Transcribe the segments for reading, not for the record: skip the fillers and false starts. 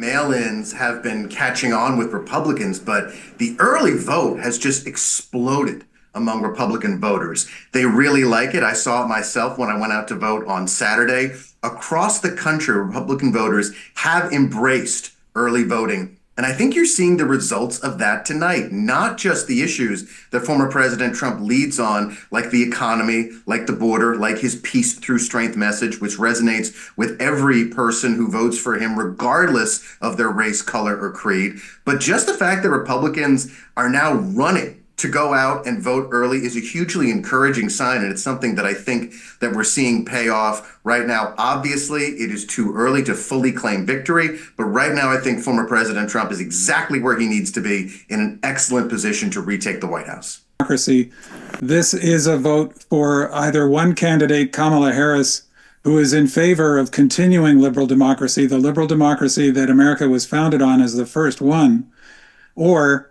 mail-ins have been catching on with Republicans, but the early vote has just exploded among Republican voters. They really like it. I saw it myself when I went out to vote on Saturday. Across the country, Republican voters have embraced early voting. And I think you're seeing the results of that tonight, not just the issues that former President Trump leads on, like the economy, like the border, like his peace through strength message, which resonates with every person who votes for him, regardless of their race, color, or creed. But just the fact that Republicans are now running to go out and vote early is a hugely encouraging sign, and it's something that I think that we're seeing pay off right now. Obviously, it is too early to fully claim victory, but right now I think former President Trump is exactly where he needs to be, in an excellent position to retake the White House. Democracy. This is a vote for either one candidate, Kamala Harris, who is in favor of continuing liberal democracy, the liberal democracy that America was founded on as the first one, or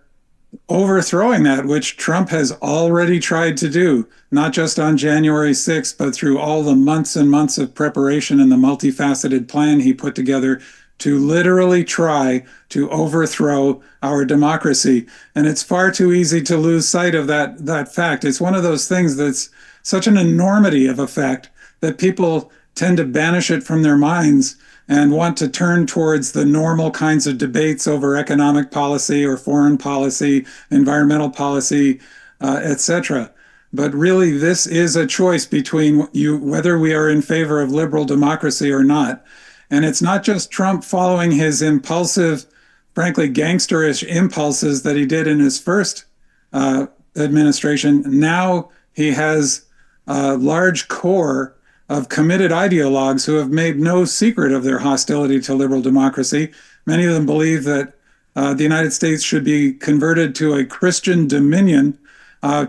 overthrowing that, which Trump has already tried to do, not just on January 6th, but through all the months and months of preparation and the multifaceted plan he put together to literally try to overthrow our democracy. And it's far too easy to lose sight of that fact. It's one of those things that's such an enormity of effect that people tend to banish it from their minds and want to turn towards the normal kinds of debates over economic policy or foreign policy, environmental policy, etc. But really, this is a choice between whether we are in favor of liberal democracy or not. And it's not just Trump following his impulsive, frankly, gangsterish impulses that he did in his first administration. Now he has a large core of committed ideologues who have made no secret of their hostility to liberal democracy. Many of them believe that the United States should be converted to a Christian dominion,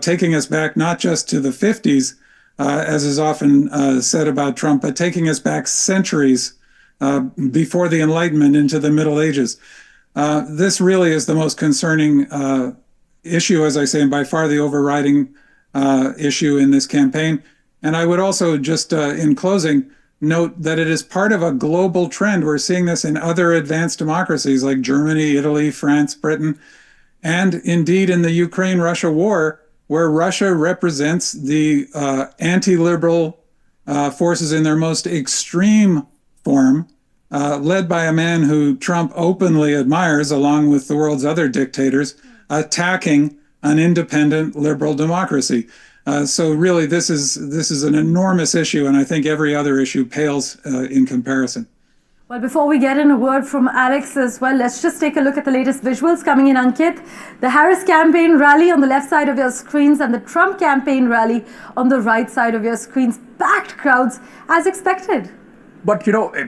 taking us back not just to the 50s, as is often said about Trump, but taking us back centuries before the Enlightenment into the Middle Ages. This really is the most concerning issue, as I say, and by far the overriding issue in this campaign. And I would also just, in closing, note that it is part of a global trend. We're seeing this in other advanced democracies like Germany, Italy, France, Britain, and indeed in the Ukraine-Russia war, where Russia represents the anti-liberal forces in their most extreme form, led by a man who Trump openly admires, along with the world's other dictators, attacking an independent liberal democracy. So really, this is an enormous issue, and I think every other issue pales in comparison. Well, before we get in a word from Alex as well, let's just take a look at the latest visuals coming in, Ankit. The Harris campaign rally on the left side of your screens and the Trump campaign rally on the right side of your screens. Packed crowds, as expected. But,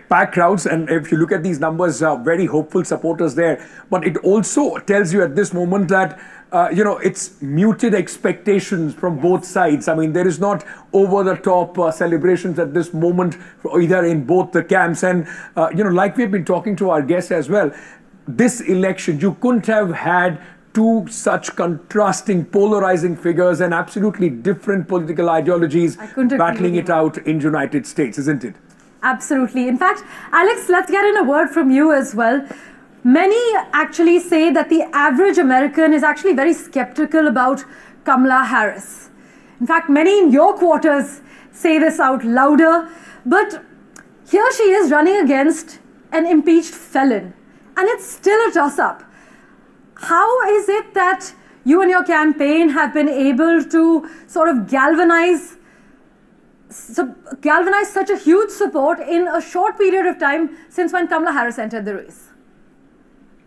packed crowds, and if you look at these numbers, very hopeful supporters there. But it also tells you at this moment that, it's muted expectations from both sides. I mean, there is not over-the-top celebrations at this moment, either in both the camps. And, like we've been talking to our guests as well, this election, you couldn't have had two such contrasting, polarizing figures and absolutely different political ideologies battling it out in the United States, isn't it? Absolutely. In fact, Alex, let's get in a word from you as well. Many actually say that the average American is actually very skeptical about Kamala Harris. In fact, many in your quarters say this out louder. But here she is running against an impeached felon, and it's still a toss-up. How is it that you and your campaign have been able to sort of galvanize such a huge support in a short period of time since when Kamala Harris entered the race?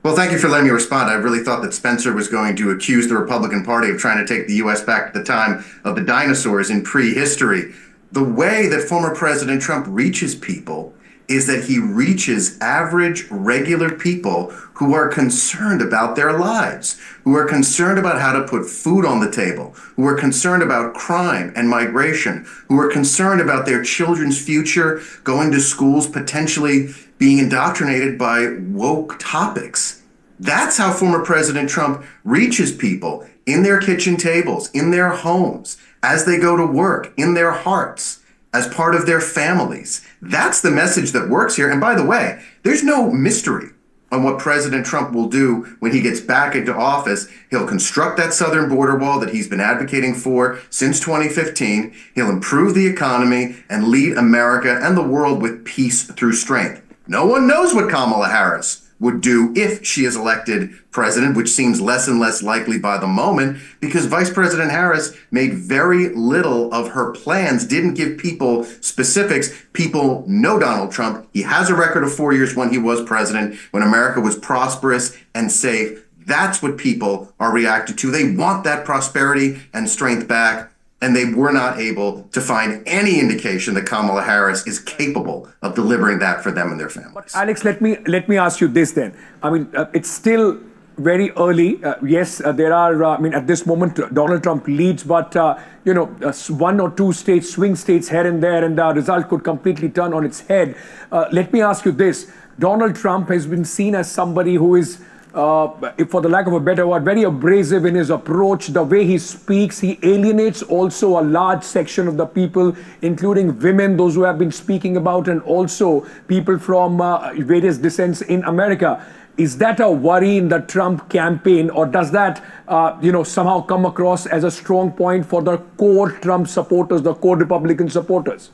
Well, thank you for letting me respond. I really thought that Spencer was going to accuse the Republican Party of trying to take the U.S. back to the time of the dinosaurs in prehistory. The way that former President Trump reaches people is that he reaches average, regular people who are concerned about their lives, who are concerned about how to put food on the table, who are concerned about crime and migration, who are concerned about their children's future, going to schools, potentially being indoctrinated by woke topics. That's how former President Trump reaches people in their kitchen tables, in their homes, as they go to work, in their hearts, as part of their families. That's the message that works here. And by the way, there's no mystery on what President Trump will do when he gets back into office. He'll construct that southern border wall that he's been advocating for since 2015. He'll improve the economy and lead America and the world with peace through strength. No one knows what Kamala Harris would do if she is elected president, which seems less and less likely by the moment, because Vice President Harris made very little of her plans, didn't give people specifics. People know Donald Trump. He has a record of 4 years when he was president, when America was prosperous and safe. That's what people are reacted to. They want that prosperity and strength back. And they were not able to find any indication that Kamala Harris is capable of delivering that for them and their families. Alex, let me ask you this then. I mean, it's still very early. Yes, there are. I mean, at this moment, Donald Trump leads, but one or two states, swing states here and there, and the result could completely turn on its head. Let me ask you this: Donald Trump has been seen as somebody who is, for the lack of a better word, very abrasive in his approach, the way he speaks. He alienates also a large section of the people, including women, those who have been speaking about, and also people from various descents in America. Is that a worry in the Trump campaign, or does that, somehow come across as a strong point for the core Trump supporters, the core Republican supporters?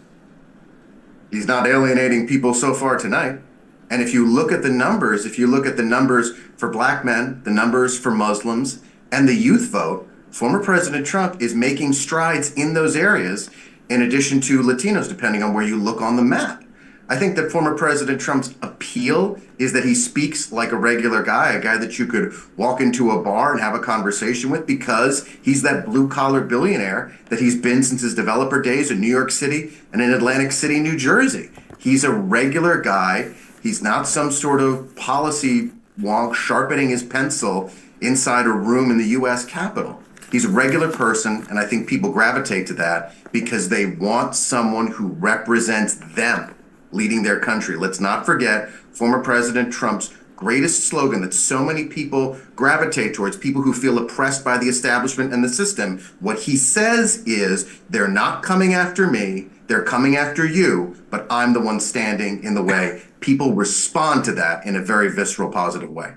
He's not alienating people so far tonight. And if you look at the numbers, for black men, the numbers for Muslims, and the youth vote, former President Trump is making strides in those areas, in addition to Latinos, depending on where you look on the map. I think that former President Trump's appeal is that he speaks like a regular guy, a guy that you could walk into a bar and have a conversation with, because he's that blue-collar billionaire that he's been since his developer days in New York City and in Atlantic City, New Jersey. He's a regular guy. He's not some sort of policy wonk sharpening his pencil inside a room in the U.S. Capitol. He's a regular person, and I think people gravitate to that because they want someone who represents them leading their country. Let's not forget former President Trump's greatest slogan that so many people gravitate towards, people who feel oppressed by the establishment and the system. What he says is, they're not coming after me, they're coming after you, but I'm the one standing in the way. People respond to that in a very visceral, positive way.